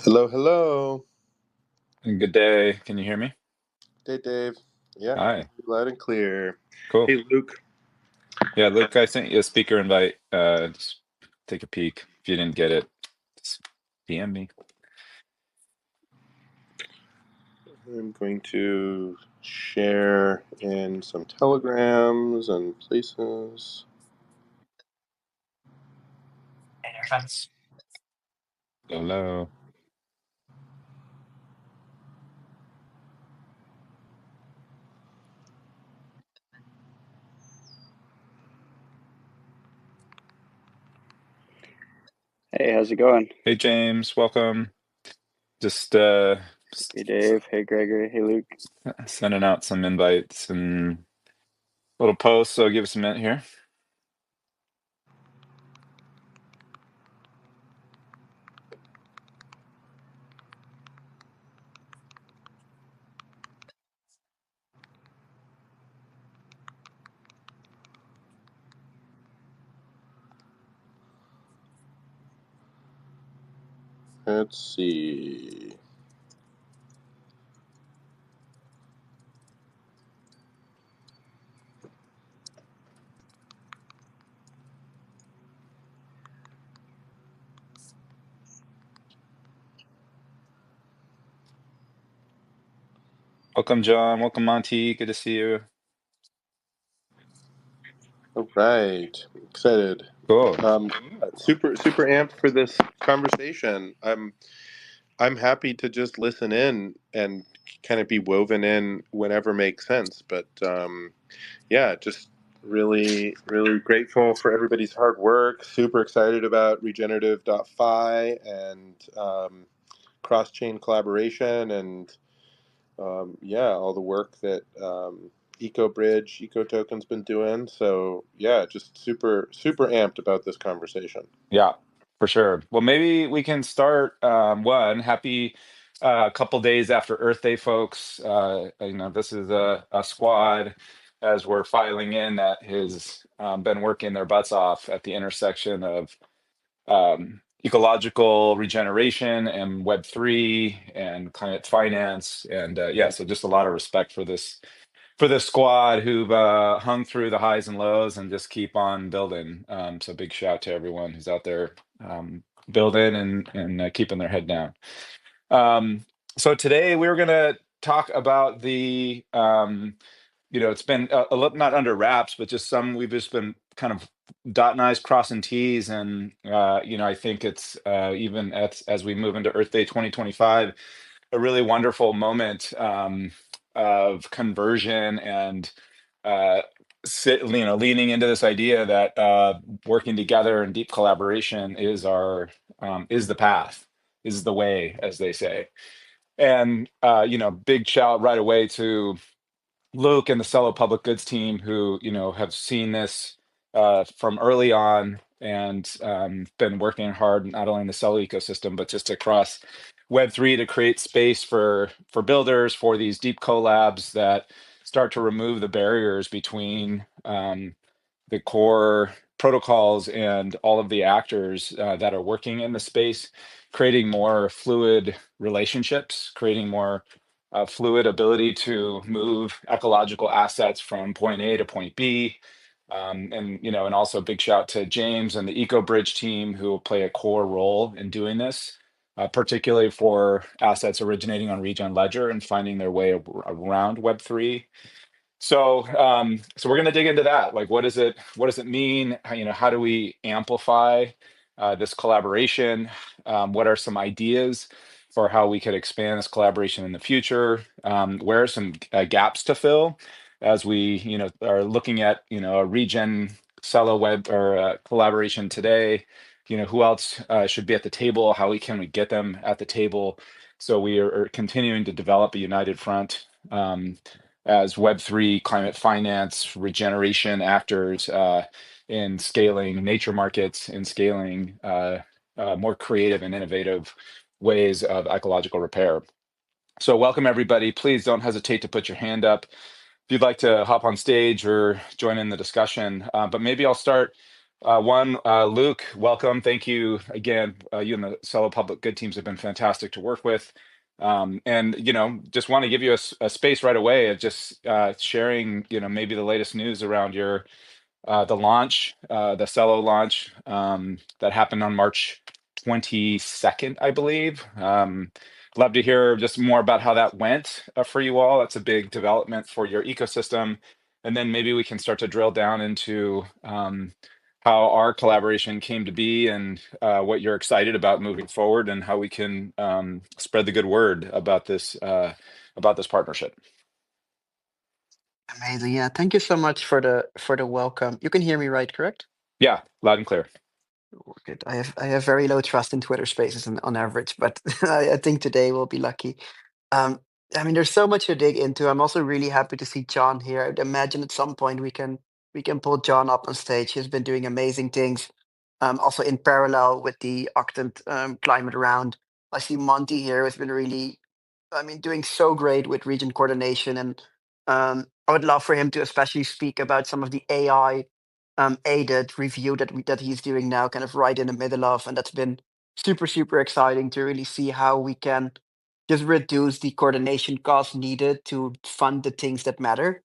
Hello, hello. Good day. Can you hear me? Hey, Dave. Yeah, Hi. loud and clear. Cool. Hey, Luke. Yeah, Luke, I sent you a speaker invite. Just take a peek. If you didn't get it, just DM me. I'm going to share in some telegrams and places. Hey there, friends. Hello. Hey, how's it going? Hey, James. Welcome. Just Hey, Dave. Hey, Gregory. Hey, Luke. sending out some invites and little posts. So give us a minute here. Let's see. Welcome, John. Welcome, Monty. Good to see you. All right. Excited. Cool. Super amped for this conversation. I'm happy to just listen in and kind of be woven in whenever makes sense. But yeah, just really grateful for everybody's hard work. Super excited about regenerative.fi and cross-chain collaboration and yeah, all the work that EcoBridge, EcoToken's been doing. So yeah, just super amped about this conversation. Yeah, for sure. Well, maybe we can start happy couple days after Earth Day, folks. This is a squad as we're filing in that has been working their butts off at the intersection of ecological regeneration and Web3 and climate finance. And yeah, so just a lot of respect for this squad who've hung through the highs and lows and just keep on building. So big shout to everyone who's out there building and keeping their head down. So today we're going to talk about it's been a little not under wraps, but just we've just been kind of dotting I's, crossing T's. And, I think it's even as we move into Earth Day 2025, a really wonderful moment of conversion and leaning into this idea that working together in deep collaboration is the path, is the way, as they say. And big shout right away to Luke and the Celo public goods team who have seen this from early on and been working hard not only in the Celo ecosystem but just across Web3 to create space for builders for these deep collabs that start to remove the barriers between the core protocols and all of the actors that are working in the space, creating more fluid relationships, creating more fluid ability to move ecological assets from point A to point B. And also a big shout to James and the EcoBridge team who will play a core role in doing this, particularly for assets originating on Regen Ledger and finding their way around Web3. So we're going to dig into that. Like, what does it mean? How do we amplify this collaboration? What are some ideas for how we could expand this collaboration in the future? Where are some gaps to fill as we, are looking at, a Regen Celo web or collaboration today? Who else should be at the table? Can we get them at the table? So we are continuing to develop a united front. As Web3 climate finance regeneration actors in scaling nature markets, in scaling more creative and innovative ways of ecological repair. So welcome everybody. Please don't hesitate to put your hand up if you'd like to hop on stage or join in the discussion. But maybe I'll start Luke, welcome. Thank you again. You and the Celo Public Good teams have been fantastic to work with. And, just want to give you a space right away of just sharing, maybe the latest news around the launch, the Celo launch that happened on March 22nd, I believe. Love to hear just more about how that went for you all. That's a big development for your ecosystem. And then maybe we can start to drill down into how our collaboration came to be and what you're excited about moving forward and how we can spread the good word about this partnership. Amazing. Yeah. Thank you so much for the welcome. You can hear me right, correct? Yeah, loud and clear. Good. I have very low trust in Twitter Spaces on average, but I think today we'll be lucky. There's so much to dig into. I'm also really happy to see Jon here. I'd imagine at some point we can pull Jon up on stage. He's been doing amazing things. Also in parallel with the Octant climate round. I see Monty here has been really, doing so great with Regen Coordination, and I would love for him to especially speak about some of the AI aided review that he's doing now, kind of right in the middle of, and that's been super super exciting to really see how we can just reduce the coordination costs needed to fund the things that matter.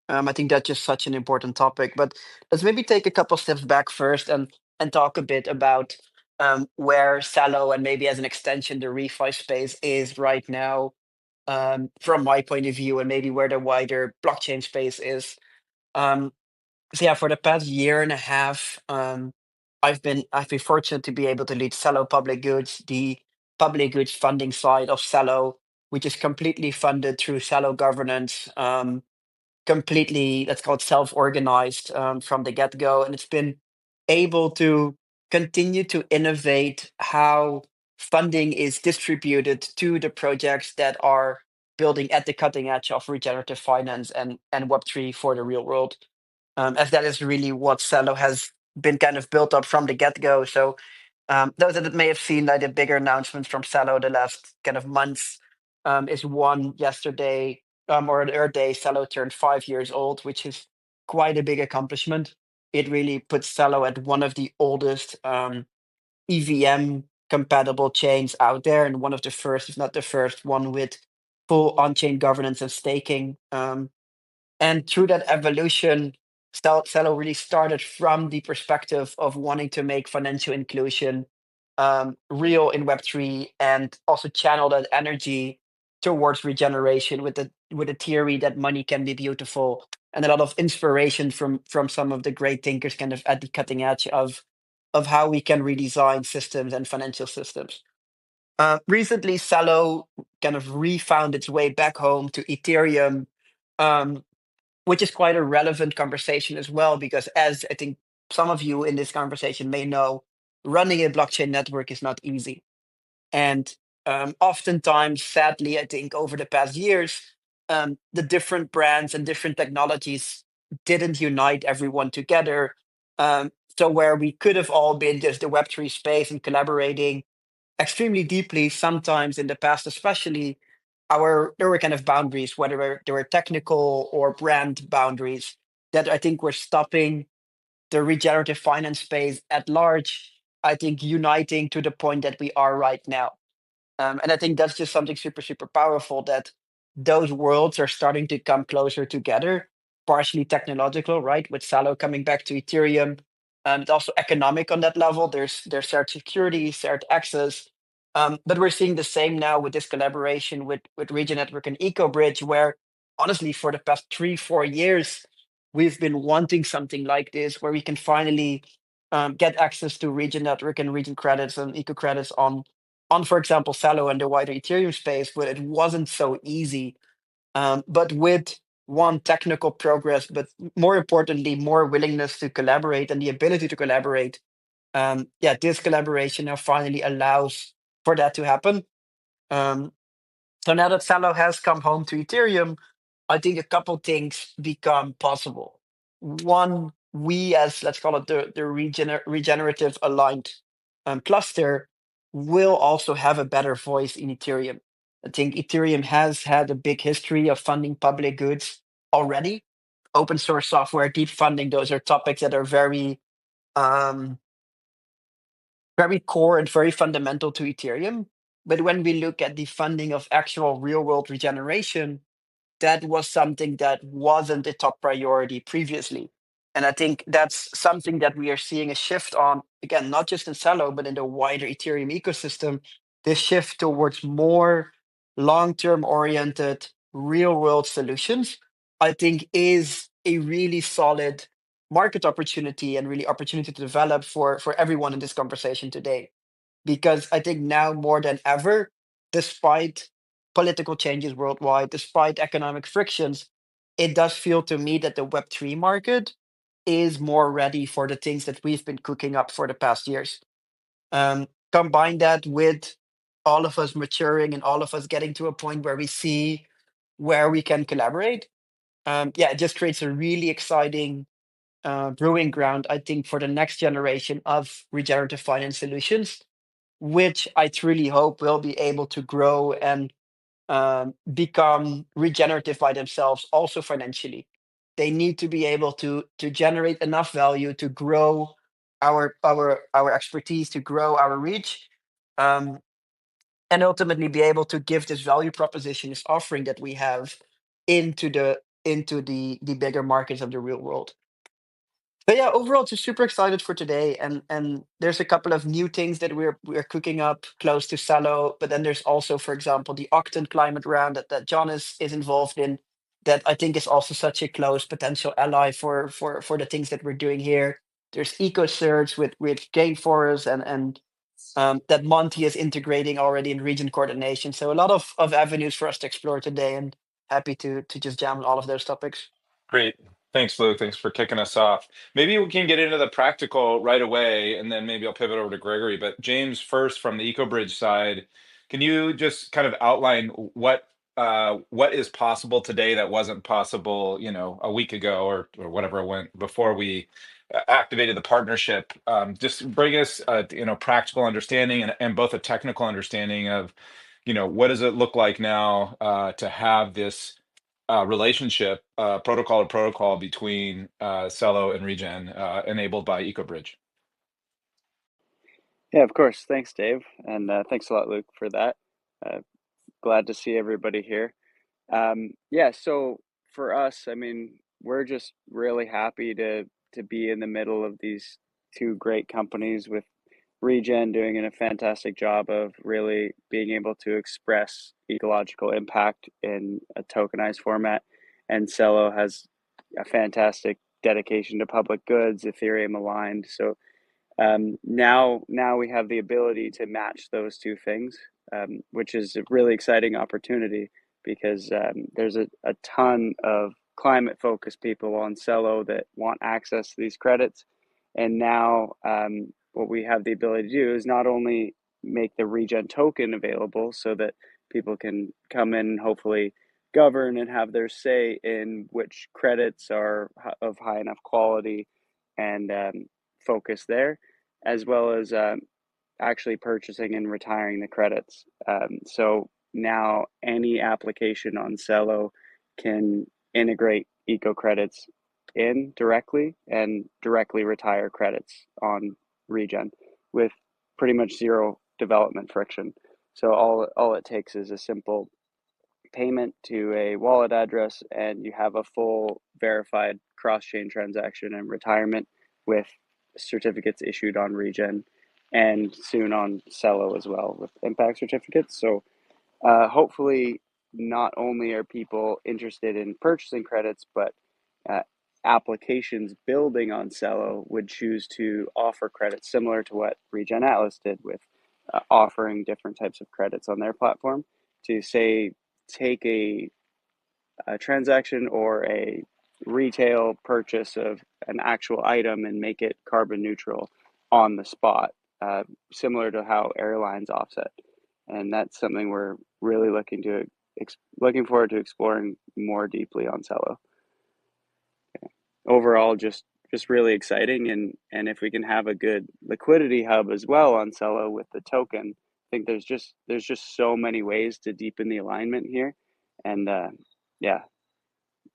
I think that's just such an important topic. But let's maybe take a couple steps back first and talk a bit about where Celo and maybe as an extension the refi space is right now, from my point of view, and maybe where the wider blockchain space is. So yeah, for the past year and a half, I've been fortunate to be able to lead Celo Public Goods, the public goods funding side of Celo, which is completely funded through Celo governance, completely, let's call it self-organized, from the get-go, and it's been able to continue to innovate how funding is distributed to the projects that are building at the cutting edge of regenerative finance and Web3 for the real world, as that is really what Celo has been kind of built up from the get-go. So those that may have seen like the bigger announcements from Celo the last kind of months, is one yesterday, or the other day, Celo turned 5 years old, which is quite a big accomplishment. It really puts Celo at one of the oldest EVM compatible chains out there, and one of the first, if not the first one, with full on-chain governance and staking. And through that evolution, Celo really started from the perspective of wanting to make financial inclusion real in Web3, and also channel that energy towards regeneration with the theory that money can be beautiful, and a lot of inspiration from some of the great thinkers kind of at the cutting edge of how we can redesign systems and financial systems. Recently, Celo kind of refound its way back home to Ethereum, um, which is quite a relevant conversation as well, because as I think some of you in this conversation may know, running a blockchain network is not easy. And oftentimes, sadly, I think over the past years, the different brands and different technologies didn't unite everyone together. So where we could have all been just the Web3 space and collaborating extremely deeply, sometimes in the past, especially, there were kind of boundaries, whether they were technical or brand boundaries, that I think were stopping the regenerative finance space at large, I think, uniting to the point that we are right now. And I think that's just something super, super powerful, that those worlds are starting to come closer together, partially technological, right? With Celo coming back to Ethereum. It's also economic on that level. There's shared security, shared access. But we're seeing the same now with this collaboration with Regen Network and EcoBridge, where honestly, for the past 3-4 years, we've been wanting something like this, where we can finally get access to Regen Network and Regen credits and eco credits on, for example, Celo and the wider Ethereum space, but it wasn't so easy. But with one, technical progress, but more importantly, more willingness to collaborate and the ability to collaborate. This collaboration now finally allows for that to happen. So now that Celo has come home to Ethereum, I think a couple things become possible. One, we as, let's call it the regenerative aligned cluster, will also have a better voice in Ethereum. I think Ethereum has had a big history of funding public goods already. Open source software, deep funding, those are topics that are very very core and very fundamental to Ethereum. But when we look at the funding of actual real world regeneration, that was something that wasn't a top priority previously. And I think that's something that we are seeing a shift on, again, not just in Celo, but in the wider Ethereum ecosystem, this shift towards more long-term oriented, real-world solutions, I think is a really solid market opportunity and really opportunity to develop for everyone in this conversation today. Because I think now more than ever, despite political changes worldwide, despite economic frictions, it does feel to me that the Web3 market is more ready for the things that we've been cooking up for the past years. Combine that with all of us maturing and all of us getting to a point where we see where we can collaborate. Yeah, it just creates a really exciting brewing ground, I think, for the next generation of regenerative finance solutions, which I truly hope will be able to grow and become regenerative by themselves, also financially. They need to be able to generate enough value to grow our expertise, to grow our reach, um, and ultimately be able to give this value proposition, this offering that we have into the bigger markets of the real world. But yeah, overall, just super excited for today, and there's a couple of new things that we're cooking up close to Celo. But then there's also, for example, the Octane climate round that John is involved in, that I think is also such a close potential ally for the things that we're doing here. There's EcoSearch with Gainforest and that Monty is integrating already in Regen Coordination. So a lot of avenues for us to explore today, and happy to just jam on all of those topics. Great. Thanks, Lou. Thanks for kicking us off. Maybe we can get into the practical right away, and then maybe I'll pivot over to Gregory. But James, first from the EcoBridge side, can you just kind of outline what is possible today that wasn't possible, a week ago or whatever it went before we activated the partnership? Just bring us, practical understanding and both a technical understanding of, what does it look like now to have this relationship, protocol to protocol between Celo and Regen, enabled by EcoBridge. Yeah, of course. Thanks, Dave. And thanks a lot, Luke, for that. Glad to see everybody here. Yeah, so for us, I mean, we're just really happy to be in the middle of these two great companies, with Regen doing a fantastic job of really being able to express ecological impact in a tokenized format. And Celo has a fantastic dedication to public goods, Ethereum aligned. So now we have the ability to match those two things, which is a really exciting opportunity, because there's a ton of climate focused people on Celo that want access to these credits. And now what we have the ability to do is not only make the Regen token available so that people can come in and hopefully govern and have their say in which credits are of high enough quality and focus there, as well as actually purchasing and retiring the credits. So now any application on Celo can integrate eco credits in directly and directly retire credits on Regen with pretty much zero development friction. So all it takes is a simple payment to a wallet address, and you have a full verified cross-chain transaction and retirement with certificates issued on Regen and soon on Celo as well with impact certificates. So hopefully not only are people interested in purchasing credits, but uh, applications building on Celo would choose to offer credits similar to what Regen Atlas did with offering different types of credits on their platform to say take a transaction or a retail purchase of an actual item and make it carbon neutral on the spot, similar to how airlines offset. And that's something we're really looking forward to exploring more deeply on Celo. Overall, just really exciting, and if we can have a good liquidity hub as well on Celo with the token, I think there's just so many ways to deepen the alignment here, and yeah,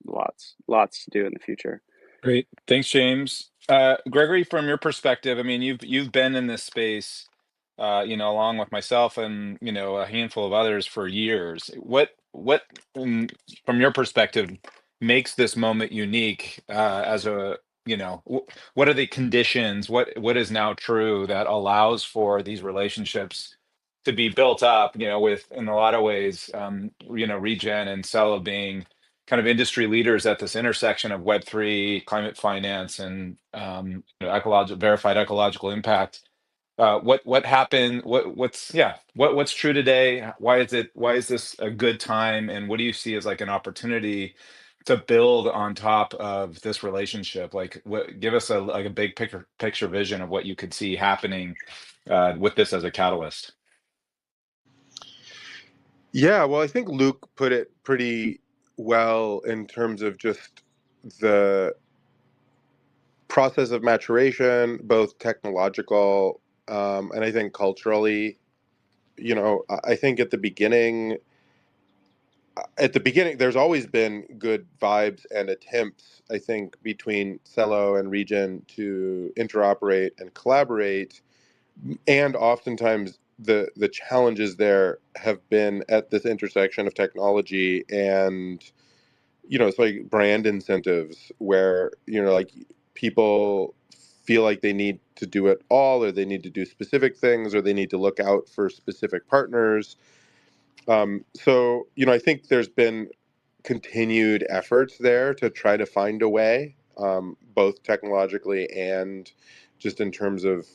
lots to do in the future. Great. Thanks, James. Gregory, from your perspective, I mean, you've been in this space, along with myself and, a handful of others for years. From your perspective, makes this moment unique, as a, what are the conditions? What is now true that allows for these relationships to be built up, with, in a lot of ways, Regen and Celo being kind of industry leaders at this intersection of Web3, climate finance, and verified ecological impact. What happened? What's true today? Why is this a good time? And what do you see as like an opportunity to build on top of this relationship? Like, give us a big picture vision of what you could see happening with this as a catalyst. Yeah, well, I think Luke put it pretty well in terms of just the process of maturation, both technological, and I think culturally. I think at the beginning, there's always been good vibes and attempts, I think, between Celo and Regen to interoperate and collaborate, and oftentimes the challenges there have been at this intersection of technology and it's like brand incentives where like people feel like they need to do it all, or they need to do specific things, or they need to look out for specific partners. So I think there's been continued efforts there to try to find a way, both technologically and just in terms of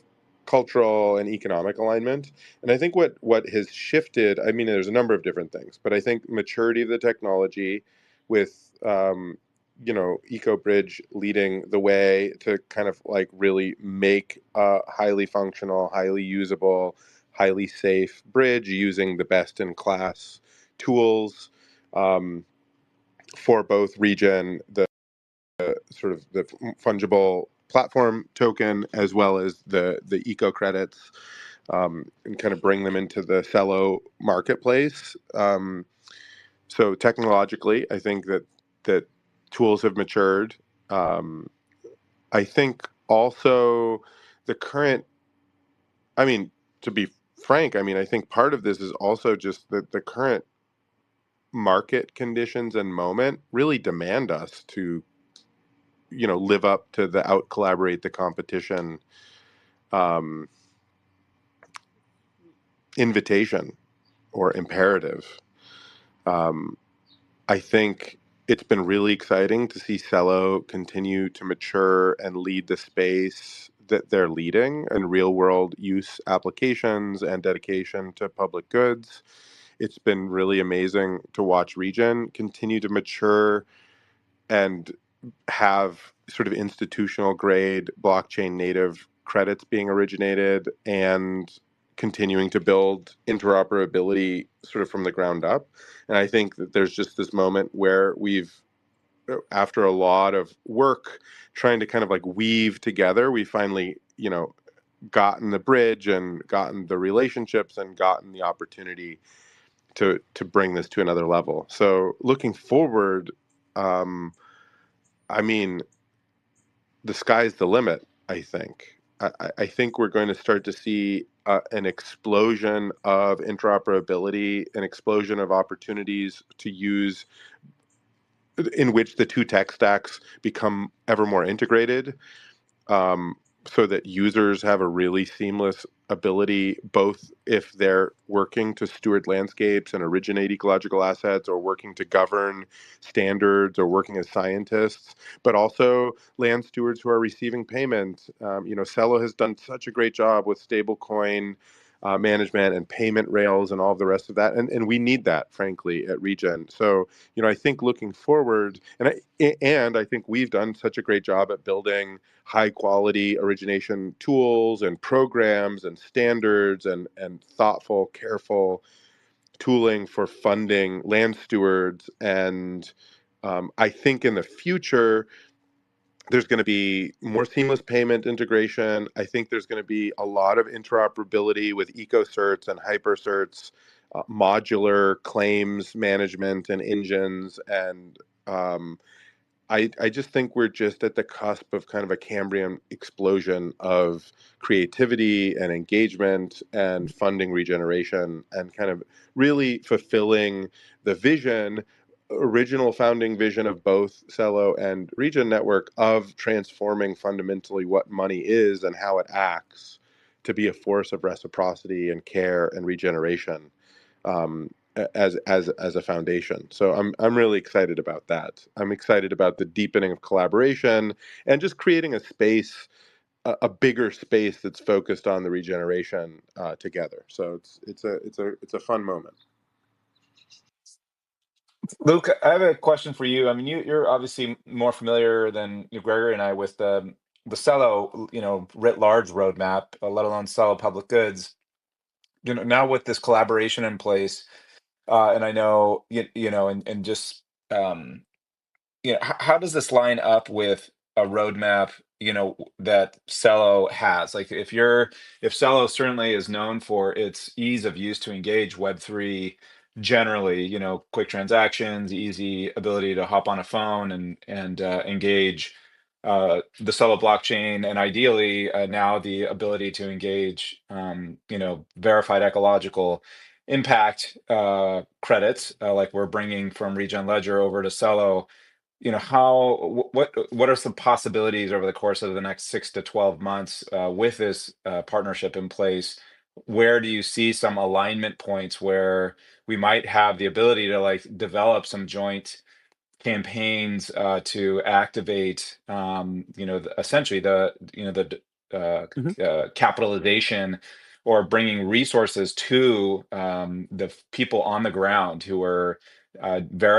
cultural and economic alignment. And I think what has shifted, I mean, there's a number of different things, but I think maturity of the technology with, EcoBridge leading the way to kind of like really make a highly functional, highly usable, highly safe bridge using the best in class tools. For both Regen, the sort of the fungible platform token, as well as the eco credits, and kind of bring them into the Celo marketplace. So technologically, I think that tools have matured. I think also the current, I mean, to be frank, I mean, I think part of this is also just that the current market conditions and moment really demand us to live up to the out collaborate the competition um, invitation or imperative. um, I think it's been really exciting to see Celo continue to mature and lead the space that they're leading in real world use applications and dedication to public goods. It's been really amazing to watch Regen continue to mature and have sort of institutional grade blockchain native credits being originated and continuing to build interoperability sort of from the ground up. And I think that there's just this moment where we've, after a lot of work trying to kind of like weave together, we finally, gotten the bridge and gotten the relationships and gotten the opportunity to bring this to another level. So looking forward, I mean, the sky's the limit, I think. I think we're going to start to see an explosion of interoperability, an explosion of opportunities to use in which the two tech stacks become ever more integrated, um, so that users have a really seamless ability, both if they're working to steward landscapes and originate ecological assets, or working to govern standards, or working as scientists, but also land stewards who are receiving payment. Celo has done such a great job with stablecoin management and payment rails and all of the rest of that, and we need that, frankly, at Regen. So I think looking forward, and I think we've done such a great job at building high quality origination tools and programs and standards and thoughtful, careful tooling for funding land stewards. And I think in the future, there's going to be more seamless payment integration. I think there's going to be a lot of interoperability with ecocerts and hypercerts, modular claims management and engines, and I just think we're just at the cusp of kind of a Cambrian explosion of creativity and engagement and funding regeneration and kind of really fulfilling the vision, original founding vision of both Celo and Regen Network of transforming fundamentally what money is and how it acts to be a force of reciprocity and care and regeneration. Um, as a foundation. So I'm really excited about that. I'm excited about the deepening of collaboration and just creating a space, a bigger space that's focused on the regeneration together. So it's a fun moment. Luke, I have a question for you. I mean, you're obviously more familiar than Gregory and I with the Celo, writ large roadmap, let alone Celo public goods. Now with this collaboration in place, and I know and just how does this line up with a roadmap, that Celo has? Like if Celo certainly is known for its ease of use to engage Web3 generally, quick transactions, easy ability to hop on a phone and engage the Celo blockchain, and ideally now the ability to engage, verified ecological impact credits, like we're bringing from Regen Ledger over to Celo. What are some possibilities over the course of the next 6 to 12 months with this partnership in place? Where do you see some alignment points where we might have the ability to like develop some joint campaigns to activate, essentially Mhm. capitalization or bringing resources to the people on the ground who are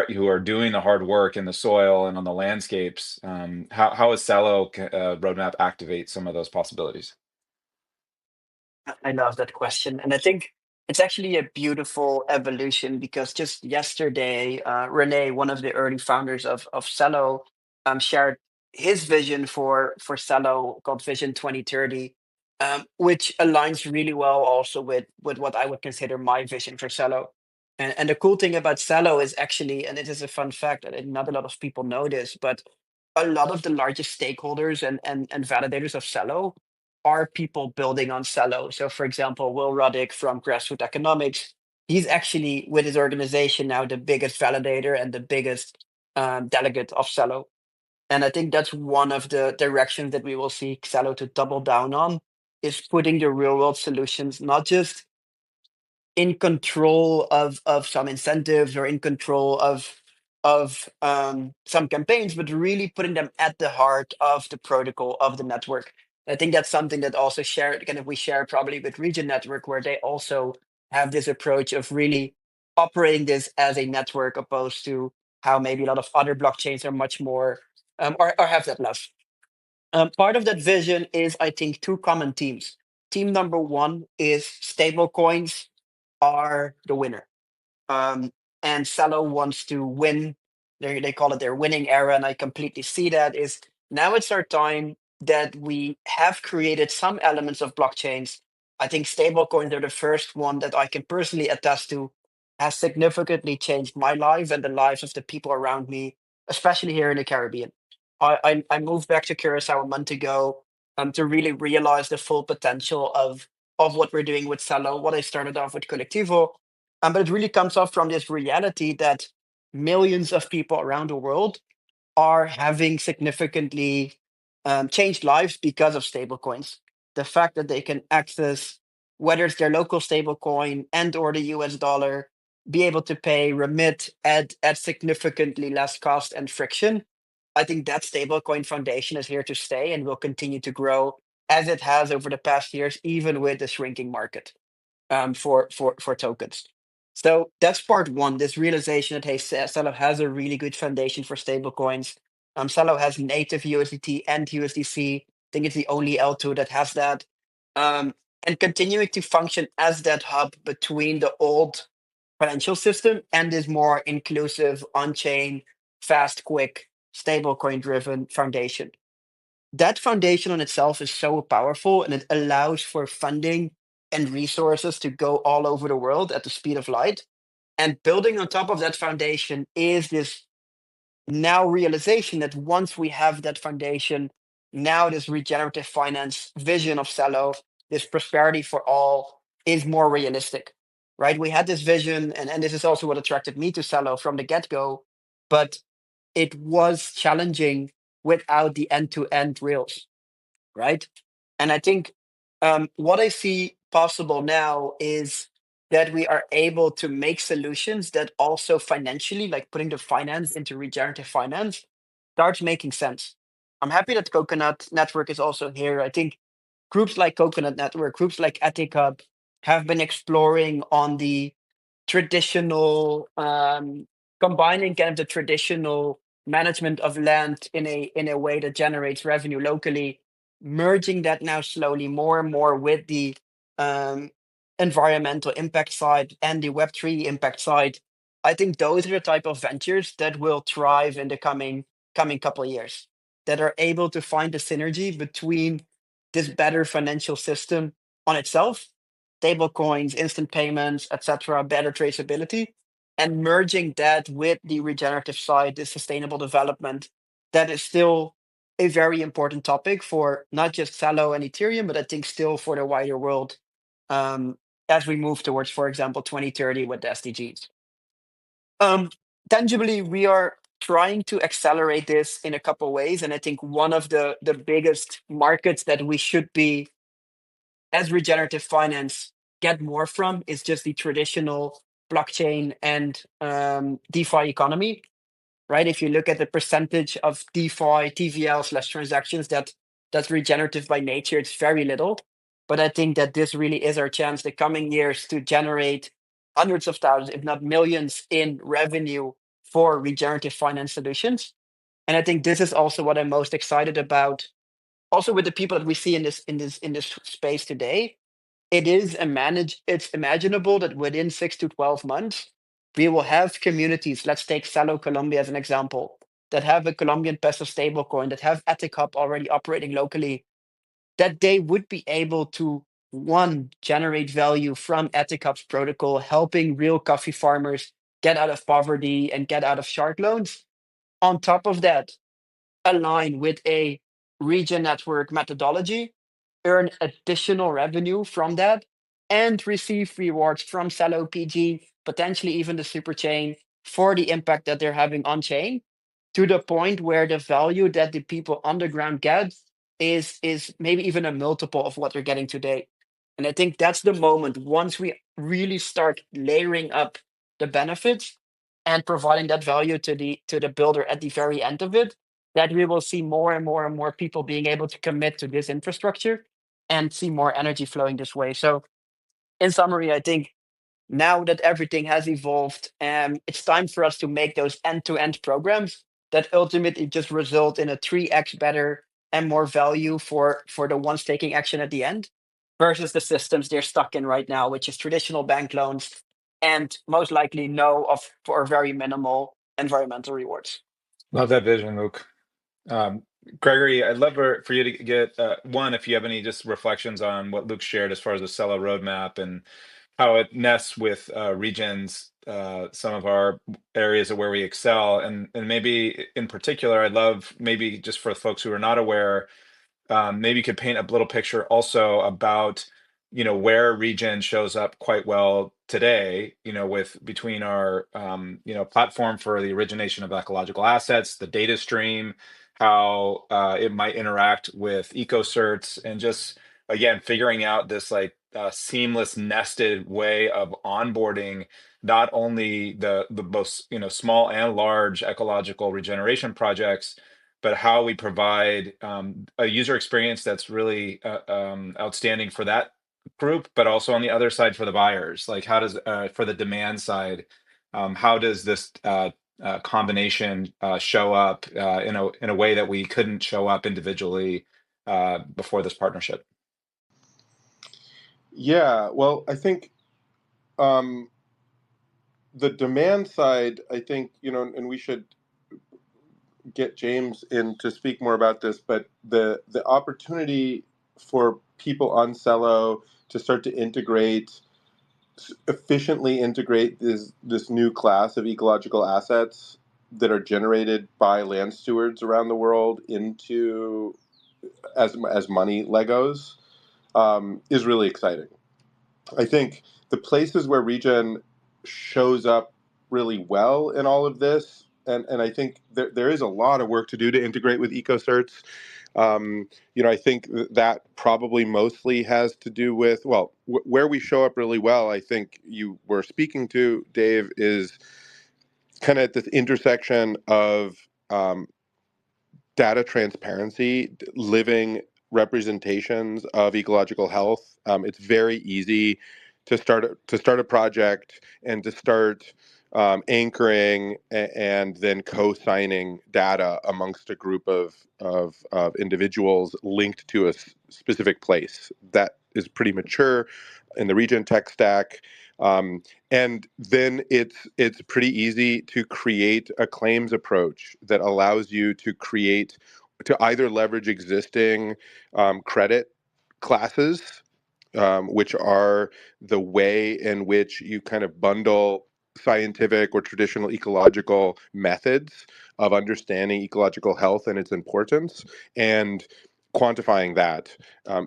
who are doing the hard work in the soil and on the landscapes. How is Celo roadmap activate some of those possibilities? I love that question. And I think it's actually a beautiful evolution because just yesterday, Rene, one of the early founders of Celo, shared his vision for Celo called Vision 2030, which aligns really well also with what I would consider my vision for Celo. And the cool thing about Celo is actually, and it is a fun fact, and not a lot of people know this, but a lot of the largest stakeholders and validators of Celo are people building on Celo. So, for example, Will Ruddick from Grassroots Economics, he's actually with his organization now the biggest validator and the biggest delegate of Celo. And I think that's one of the directions that we will see Celo to double down on is putting the real world solutions, not just in control of some incentives or in control of some campaigns, but really putting them at the heart of the protocol of the network. I think that's something that also shared kind of we share probably with Regen Network, where they also have this approach of really operating this as a network, opposed to how maybe a lot of other blockchains are much more or have that less. Part of that vision is, I think, two common themes. Team number one is stablecoins are the winner. Um, and Celo wants to win. They call it their winning era, and I completely see that. Is now it's our time that we have created some elements of blockchains. I think stablecoins are the first one that I can personally attest to has significantly changed my life and the lives of the people around me, especially here in the Caribbean. I moved back to Curacao a month ago to really realize the full potential of what we're doing with Celo, what I started off with Kolektivo, but it really comes off from this reality that millions of people around the world are having significantly changed lives because of stablecoins. The fact that they can access whether it's their local stablecoin and or the US dollar, be able to pay, remit at significantly less cost and friction. I think that stablecoin foundation is here to stay and will continue to grow as it has over the past years, even with the shrinking market for tokens. So that's part one. This realization that hey, Celo has a really good foundation for stablecoins. Celo has native USDT and USDC. I think it's the only L2 that has that. And continuing to function as that hub between the old financial system and this more inclusive, on-chain, fast, quick, stablecoin driven foundation. That foundation on itself is so powerful and it allows for funding and resources to go all over the world at the speed of light. And building on top of that foundation is this now realization that once we have that foundation, now this regenerative finance vision of Celo, this prosperity for all, is more realistic, right? We had this vision, and this is also what attracted me to Celo from the get-go, but it was challenging without the end-to-end rails, right? And I think what I see possible now is that we are able to make solutions that also financially, like putting the finance into regenerative finance, starts making sense. I'm happy that Coconut Network is also here. I think groups like Coconut Network, groups like Ethic Hub have been exploring on the traditional combining kind of the traditional management of land in a way that generates revenue locally, merging that now slowly more and more with the um, environmental impact side and the Web3 impact side. I think those are the type of ventures that will thrive in the coming couple of years, that are able to find the synergy between this better financial system on itself, stable coins, instant payments, etc., better traceability, and merging that with the regenerative side, the sustainable development, that is still a very important topic for not just Celo and Ethereum, but I think still for the wider world, um, as we move towards, for example, 2030 with the SDGs. Tangibly, we are trying to accelerate this in a couple ways, and I think one of the biggest markets that we should be, as regenerative finance, get more from is just the traditional blockchain and DeFi economy, right? If you look at the percentage of DeFi TVL/transactions that's regenerative by nature, it's very little. But I think that this really is our chance the coming years to generate hundreds of thousands, if not millions, in revenue for regenerative finance solutions. And I think this is also what I'm most excited about. Also, with the people that we see in this space today, it's imaginable that within 6 to 12 months, we will have communities. Let's take Salo Colombia as an example, that have a Colombian peso stablecoin, that have Ethic Hub already operating locally, that they would be able to, one, generate value from Ethic Hub's protocol, helping real coffee farmers get out of poverty and get out of shark loans. On top of that, align with a Regen Network methodology, earn additional revenue from that, and receive rewards from Celo PG, potentially even the super chain, for the impact that they're having on chain, to the point where the value that the people underground get is maybe even a multiple of what they're getting today. And I think that's the moment, once we really start layering up the benefits and providing that value to the builder at the very end of it, that we will see more and more and more people being able to commit to this infrastructure and see more energy flowing this way. So, in summary, I think now that everything has evolved, it's time for us to make those end-to-end programs that ultimately just result in a 3x better and more value for the ones taking action at the end, versus the systems they're stuck in right now, which is traditional bank loans and most likely no of or very minimal environmental rewards. Love that vision, Luke. Um, Gregory, I'd love for you to get one, if you have any just reflections on what Luke shared as far as the Celo roadmap and how it nests with Regen's, some of our areas of where we excel. And maybe in particular, I'd love, maybe just for folks who are not aware, maybe you could paint a little picture also about, where Regen shows up quite well today, with between our, platform for the origination of ecological assets, the data stream, how it might interact with ecocerts, and just, again, figuring out this like seamless nested way of onboarding not only the most, small and large ecological regeneration projects, but how we provide a user experience that's really outstanding for that group, but also on the other side for the buyers. Like, how does for the demand side, how does this combination show up in a way that we couldn't show up individually before this partnership? Yeah, well, I think um, the demand side, I think, and we should get James in to speak more about this, but the opportunity for people on Celo to start to efficiently integrate this new class of ecological assets that are generated by land stewards around the world into as money Legos is really exciting. I think the places where Regen shows up really well in all of this, and I think there is a lot of work to do to integrate with EcoCerts. I think that probably mostly has to do with, well, where we show up really well, I think you were speaking to, Dave, is kind of at this intersection of data transparency, living representations of ecological health. It's very easy to start a project and to start anchoring and then co-signing data amongst a group of individuals linked to a specific place. That is pretty mature in the Regen tech stack. And then it's pretty easy to create a claims approach that allows you to either leverage existing credit classes, which are the way in which you kind of bundle scientific or traditional ecological methods of understanding ecological health and its importance, and quantifying that,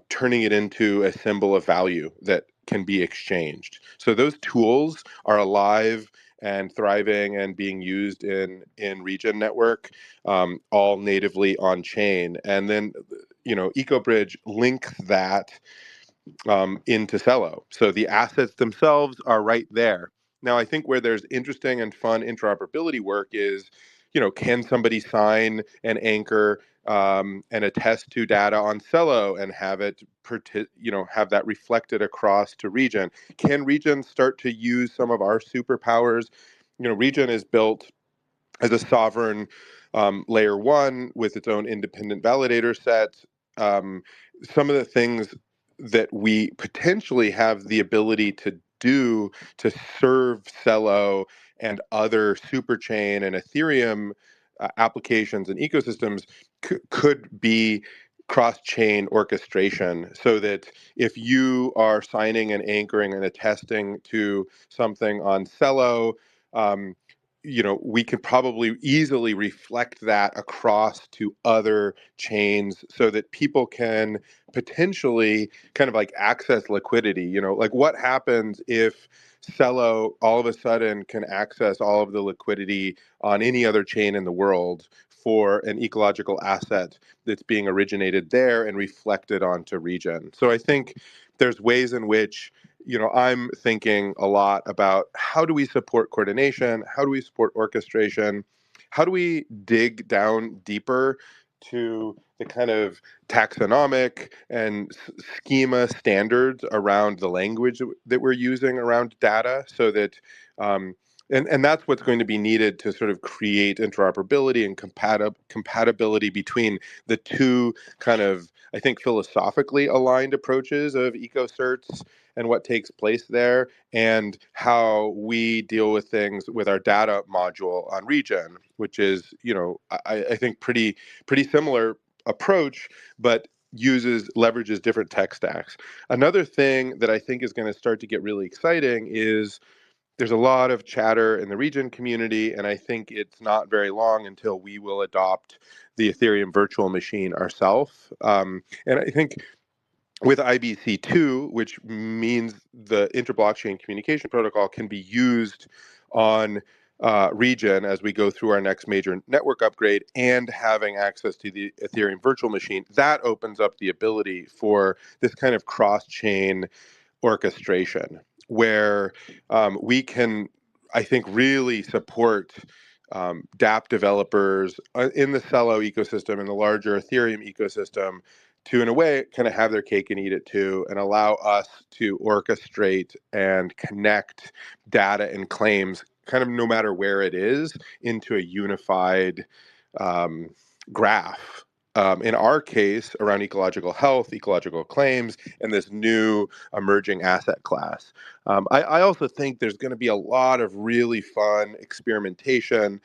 turning it into a symbol of value that can be exchanged. So those tools are alive and thriving and being used in Regen Network, all natively on chain. And then, EcoBridge links that into Celo. So the assets themselves are right there. Now, I think where there's interesting and fun interoperability work is, can somebody sign an anchor and attest to data on Celo and have it, have that reflected across to Regen? Can Regen start to use some of our superpowers? Regen is built as a sovereign layer one with its own independent validator set. Some of the things that we potentially have the ability to do to serve Celo and other superchain and Ethereum applications and ecosystems could be cross-chain orchestration, so that if you are signing and anchoring and attesting to something on Celo, we could probably easily reflect that across to other chains so that people can potentially kind of like access liquidity. Like what happens if Celo all of a sudden can access all of the liquidity on any other chain in the world for an ecological asset that's being originated there and reflected onto Regen? So I think there's ways in which I'm thinking a lot about how do we support coordination? How do we support orchestration? How do we dig down deeper to the kind of taxonomic and schema standards around the language that we're using around data, so that and that's what's going to be needed to sort of create interoperability and compatibility between the two kind of, I think, philosophically aligned approaches of EcoCerts and what takes place there, and how we deal with things with our data module on Regen, which is, I think pretty similar approach, but leverages different tech stacks. Another thing that I think is going to start to get really exciting is there's a lot of chatter in the Regen community, and I think it's not very long until we will adopt the Ethereum virtual machine ourselves. And I think with IBC2, which means the interblockchain communication protocol can be used on Regen as we go through our next major network upgrade, and having access to the Ethereum virtual machine, that opens up the ability for this kind of cross-chain orchestration where we can, I think, really support dApp developers in the Celo ecosystem and the larger Ethereum ecosystem to, in a way, kind of have their cake and eat it too, and allow us to orchestrate and connect data and claims, kind of no matter where it is, into a unified graph. In our case, around ecological health, ecological claims, and this new emerging asset class. I also think there's going to be a lot of really fun experimentation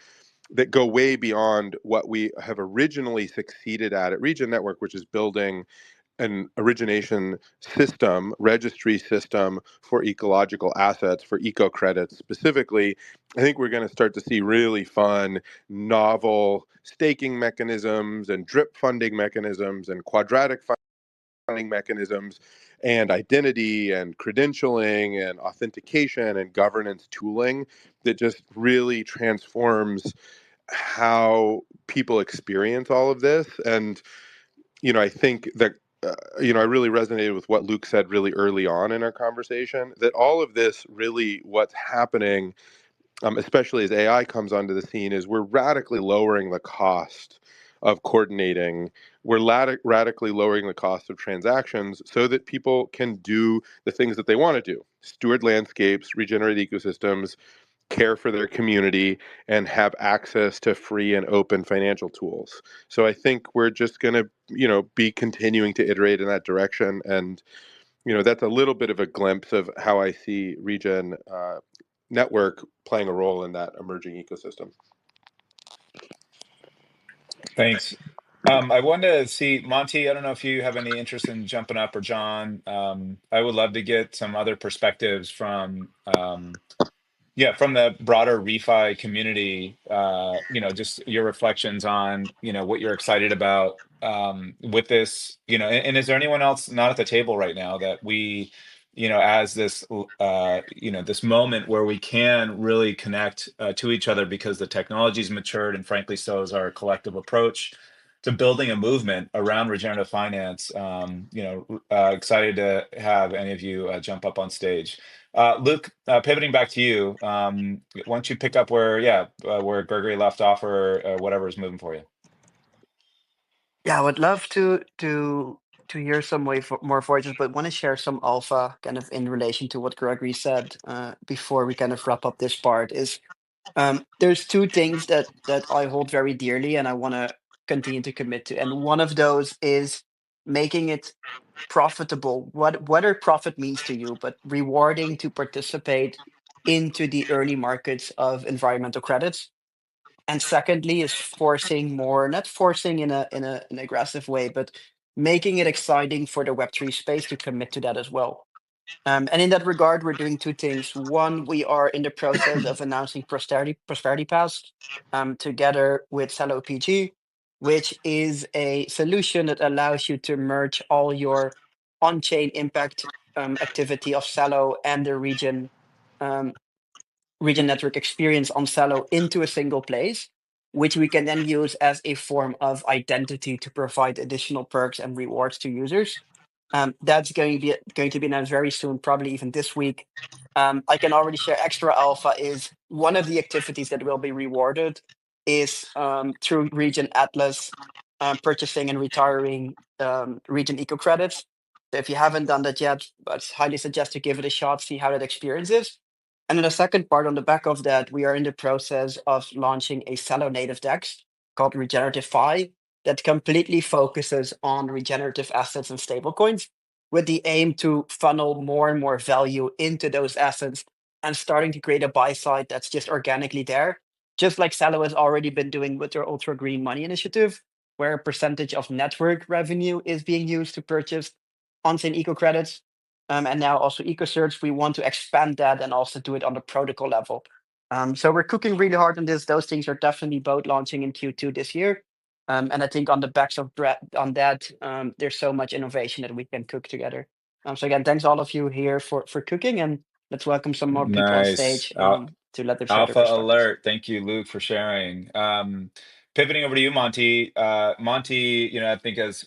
that go way beyond what we have originally succeeded at Regen Network, which is building an origination system, registry system for ecological assets, for eco credits specifically, I think we're going to start to see really fun, novel staking mechanisms and drip funding mechanisms and quadratic funding mechanisms and identity and credentialing and authentication and governance tooling that just really transforms how people experience all of this. And I think that I really resonated with what Luke said really early on in our conversation, that all of this really what's happening, especially as AI comes onto the scene, is we're radically lowering the cost of coordinating. We're radically lowering the cost of transactions so that people can do the things that they want to do: steward landscapes, regenerate ecosystems, care for their community, and have access to free and open financial tools. So I think we're just going to, be continuing to iterate in that direction. And, that's a little bit of a glimpse of how I see Regen Network playing a role in that emerging ecosystem. Thanks. I wanted to see, Monty, I don't know if you have any interest in jumping up, or John. I would love to get some other perspectives from from the broader refi community, just your reflections on, what you're excited about with this, and is there anyone else not at the table right now that we, as this, this moment where we can really connect to each other because the technology's matured, and frankly, so is our collective approach to building a movement around regenerative finance. Excited to have any of you jump up on stage. Luke, pivoting back to you, why don't you pick up where Gregory left off, or whatever is moving for you? Yeah, I would love to hear some more voices, but want to share some alpha kind of in relation to what Gregory said before we kind of wrap up this part. Is there's two things that I hold very dearly and I want to continue to commit to, and one of those is making it profitable, whatever profit means to you, but rewarding to participate into the early markets of environmental credits. And secondly is forcing more, not forcing in an aggressive way, but making it exciting for the Web3 space to commit to that as well. And in that regard, we're doing two things. One, we are in the process of announcing Prosperity Pass together with Celo PG, which is a solution that allows you to merge all your on-chain impact activity of Celo and the um, Regen Network experience on Celo into a single place, which we can then use as a form of identity to provide additional perks and rewards to users. That's going to be announced very soon, probably even this week. I can already share extra alpha is one of the activities that will be rewarded is through Regen Atlas purchasing and retiring Regen Eco credits. So if you haven't done that yet, I highly suggest to give it a shot, see how that experience is. And then the second part on the back of that, we are in the process of launching a Celo native DEX called Regenerative Fi that completely focuses on regenerative assets and stablecoins with the aim to funnel more and more value into those assets and starting to create a buy side that's just organically there. Just like Celo has already been doing with their Ultra Green Money initiative, where a percentage of network revenue is being used to purchase on-chain eco credits. And now also EcoSearch, we want to expand that and also do it on the protocol level. So we're cooking really hard on this. Those things are definitely both launching in Q2 this year. And I think on the backs of on that, there's so much innovation that we can cook together. So again, thanks all of you here for cooking, and let's welcome some more people on Nice. stage to let them share their Alpha perspectives. alert. Thank you, Luke, for sharing. Pivoting over to you, Monty. Monty, I think as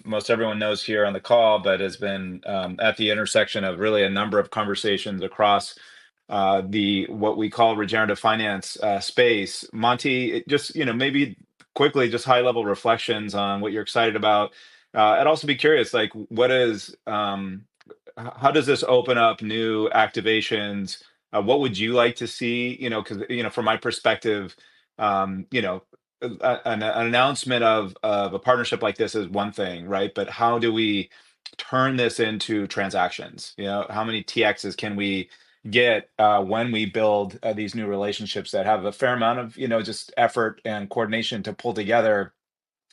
most everyone knows here on the call, but has been at the intersection of really a number of conversations across the what we call regenerative finance space. Monty, just maybe quickly, just high level reflections on what you're excited about. I'd also be curious, like, what is how does this open up new activations? What would you like to see? Because from my perspective, an announcement of a partnership like this is one thing, right? But how do we turn this into transactions? How many TXs can we get when we build these new relationships that have a fair amount of just effort and coordination to pull together?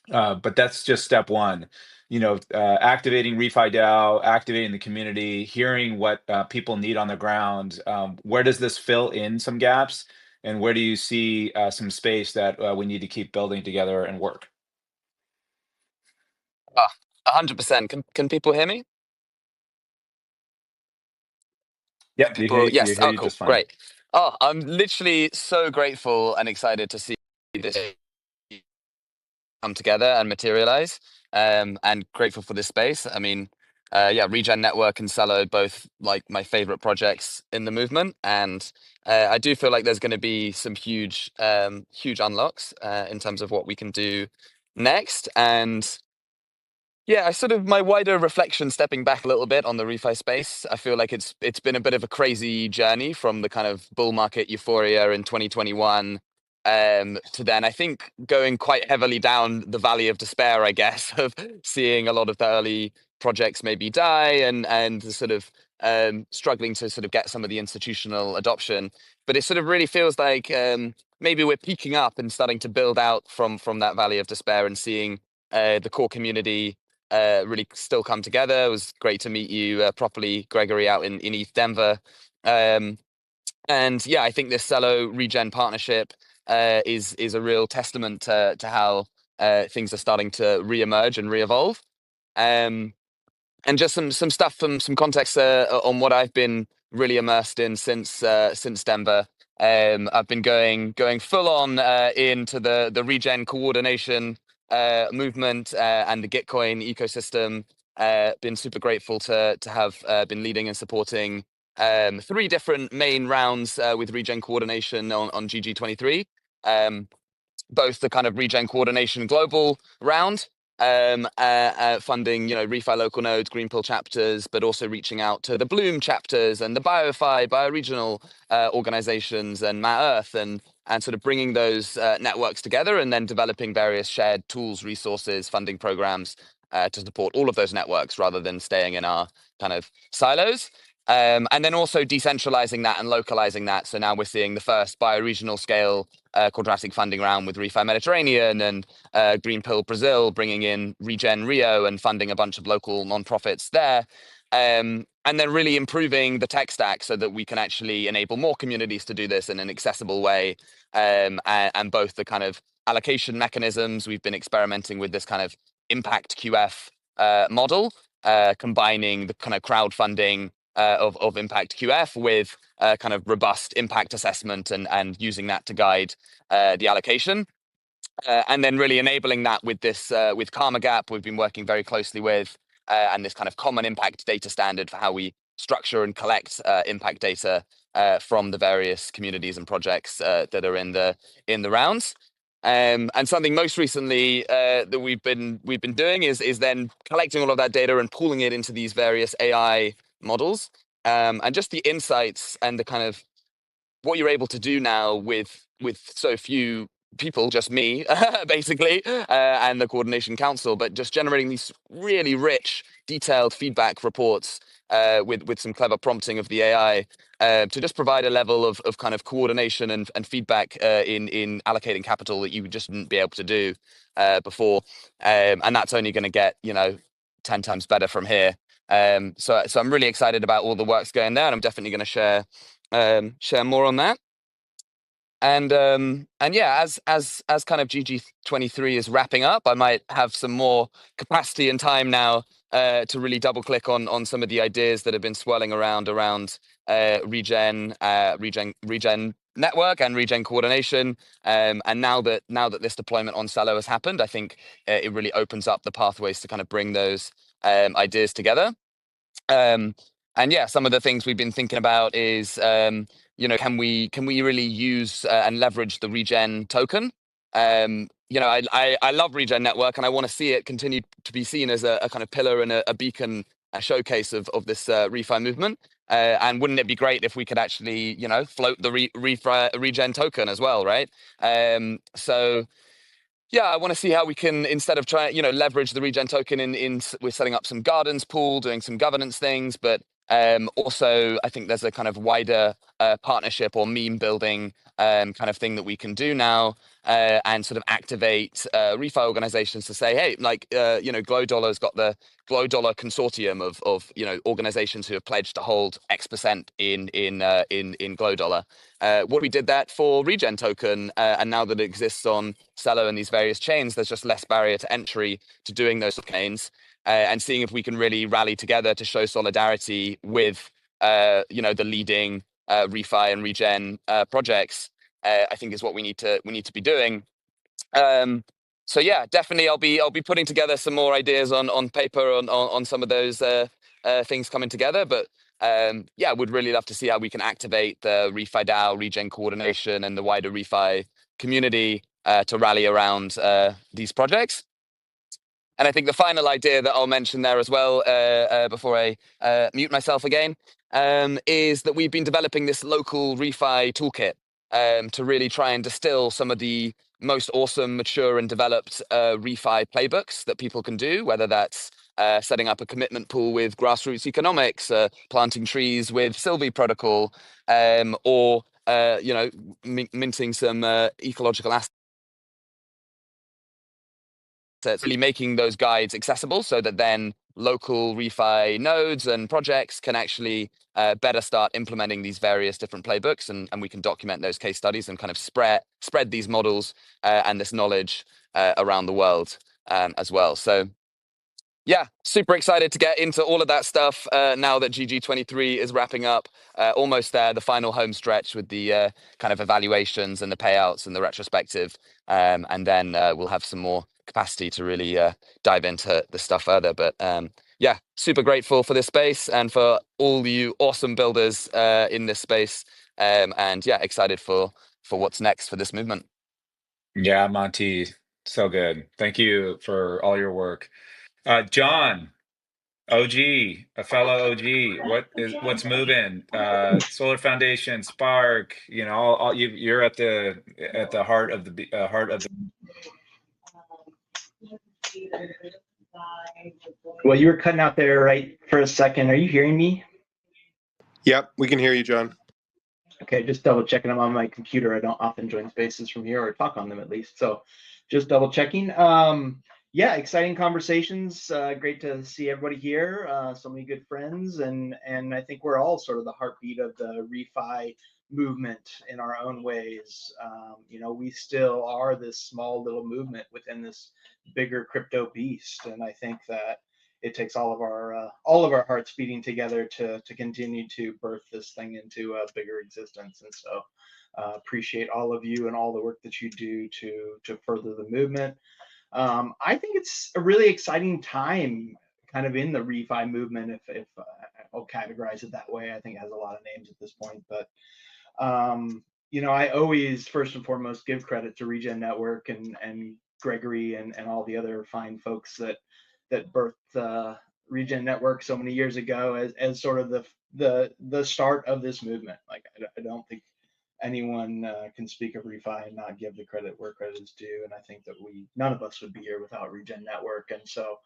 But that's just step one. activating ReFi DAO, activating the community, hearing what people need on the ground. Where does this fill in some gaps? And where do you see some space that we need to keep building together and work? 100%. Can people hear me? Yep, Yes. hear Oh, you cool. just fine. Great. Oh, I'm literally so grateful and excited to see this come together and materialize. And grateful for this space. I mean, Regen Network and Celo, both like my favorite projects in the movement. And I do feel like there's going to be some huge unlocks in terms of what we can do next. And yeah, I sort of my wider reflection, stepping back a little bit on the refi space. I feel like it's been a bit of a crazy journey from the kind of bull market euphoria in 2021 to then I think going quite heavily down the valley of despair, I guess, of seeing a lot of the early projects maybe die and sort of struggling to sort of get some of the institutional adoption. But it sort of really feels like maybe we're peaking up and starting to build out from that valley of despair and seeing the core community really still come together. It was great to meet you properly, Gregory, out in East Denver. And yeah, I think this Celo Regen partnership is a real testament to how things are starting to re-emerge and re-evolve. And just some stuff from some context on what I've been really immersed in since Denver. I've been going full on into the Regen Coordination movement and the Gitcoin ecosystem. Been super grateful to have been leading and supporting 3 different main rounds with Regen Coordination on GG23. Both the kind of Regen Coordination Global round, funding, refi local nodes, Greenpill chapters, but also reaching out to the Bloom chapters and the BioFi, bioregional organizations and Mount Earth and sort of bringing those networks together and then developing various shared tools, resources, funding programs to support all of those networks rather than staying in our kind of silos. And then also decentralizing that and localizing that. So now we're seeing the first bioregional scale quadratic funding round with Refi Mediterranean and Greenpill Brazil, bringing in Regen Rio and funding a bunch of local nonprofits there. And then really improving the tech stack so that we can actually enable more communities to do this in an accessible way. And both the kind of allocation mechanisms, we've been experimenting with this kind of impact QF model, combining the kind of crowdfunding of Impact QF with kind of robust impact assessment and using that to guide the allocation. And then really enabling that with this with Karma Gap, we've been working very closely with, and this kind of common impact data standard for how we structure and collect impact data from the various communities and projects that are in the rounds. And something most recently that we've been doing is then collecting all of that data and pooling it into these various AI models, and just the insights and the kind of what you're able to do now with so few people, just me, basically, and the coordination council, but just generating these really rich, detailed feedback reports with some clever prompting of the AI to just provide a level of kind of coordination and feedback in allocating capital that you just wouldn't be able to do before, and that's only going to get 10 times better from here. So I'm really excited about all the work's going there, and I'm definitely going to share more on that. And yeah, as kind of GG23 is wrapping up, I might have some more capacity and time now to really double click on some of the ideas that have been swirling around Regen Network and Regen Coordination. And now that this deployment on Celo has happened, I think it really opens up the pathways to kind of bring those ideas together. And yeah, some of the things we've been thinking about is, can we really use and leverage the Regen token? I love Regen Network, and I want to see it continue to be seen as a kind of pillar and a beacon, a showcase of this refi movement. And wouldn't it be great if we could actually, float the Regen token as well, right? So yeah, I want to see how we can, instead of trying, leverage the Regen token we're setting up some gardens pool, doing some governance things, but Also, I think there's a kind of wider partnership or meme building kind of thing that we can do now, and sort of activate refi organizations to say, hey, like, Glow Dollar's got the Glow Dollar consortium of organizations who have pledged to hold X% in Glow Dollar. What we did that for Regen Token, and now that it exists on Celo and these various chains, there's just less barrier to entry to doing those campaigns, and seeing if we can really rally together to show solidarity with the leading refi and regen projects. I think is what we need to be doing. So yeah, definitely I'll be putting together some more ideas on paper on some of those things coming together. But yeah, would really love to see how we can activate the refi DAO, Regen Coordination, and the wider refi community to rally around these projects. And I think the final idea that I'll mention there as well, before I mute myself again, is that we've been developing this local refi toolkit to really try and distill some of the most awesome, mature, and developed refi playbooks that people can do, whether that's setting up a commitment pool with grassroots economics, planting trees with Sylvie Protocol, or minting some ecological assets. It's really making those guides accessible so that then local refi nodes and projects can actually better start implementing these various different playbooks, and we can document those case studies and kind of spread these models and this knowledge around the world as well. So yeah, super excited to get into all of that stuff now that GG23 is wrapping up, almost there, the final home stretch with the kind of evaluations and the payouts and the retrospective. And then we'll have some more capacity to really dive into the stuff further. But yeah, super grateful for this space and for all you awesome builders in this space. And yeah, excited for what's next for this movement. Yeah, Monty, so good. Thank you for all your work. Jon, OG, a fellow OG, what's moving? Solar Foundation, Spark, you're at the heart of the. Well, you were cutting out there right for a second. Are you hearing me? Yep, we can hear you, Jon. Okay, just double checking. I'm on my computer. I don't often join spaces from here, or talk on them at least. So just double checking. Yeah, exciting conversations. Great to see everybody here. So many good friends, and I think we're all sort of the heartbeat of the refi movement in our own ways. We still are this small little movement within this bigger crypto beast, and I think that it takes all of our hearts beating together to continue to birth this thing into a bigger existence. And so appreciate all of you and all the work that you do to further the movement. I think it's a really exciting time kind of in the refi movement, if I'll categorize it that way. I think it has a lot of names at this point, but I always first and foremost give credit to Regen Network and Gregory and all the other fine folks that birthed Regen Network so many years ago as sort of the start of this movement. Like I don't think anyone can speak of refi and not give the credit where credit is due, and I think that none of us would be here without Regen Network. And so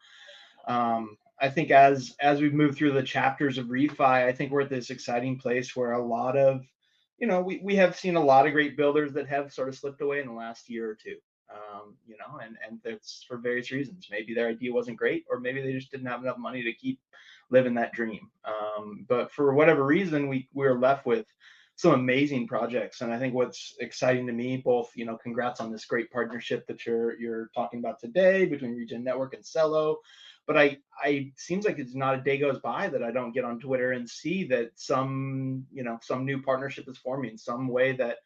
I think as we've moved through the chapters of refi, I think we're at this exciting place where a lot of we have seen a lot of great builders that have sort of slipped away in the last year or two. And that's for various reasons. Maybe their idea wasn't great, or maybe they just didn't have enough money to keep living that dream. But for whatever reason, we're left with some amazing projects. And I think what's exciting to me, both, congrats on this great partnership that you're talking about today between Regen Network and Celo. But I seems like it's not a day goes by that I don't get on Twitter and see that some new partnership is forming, some way that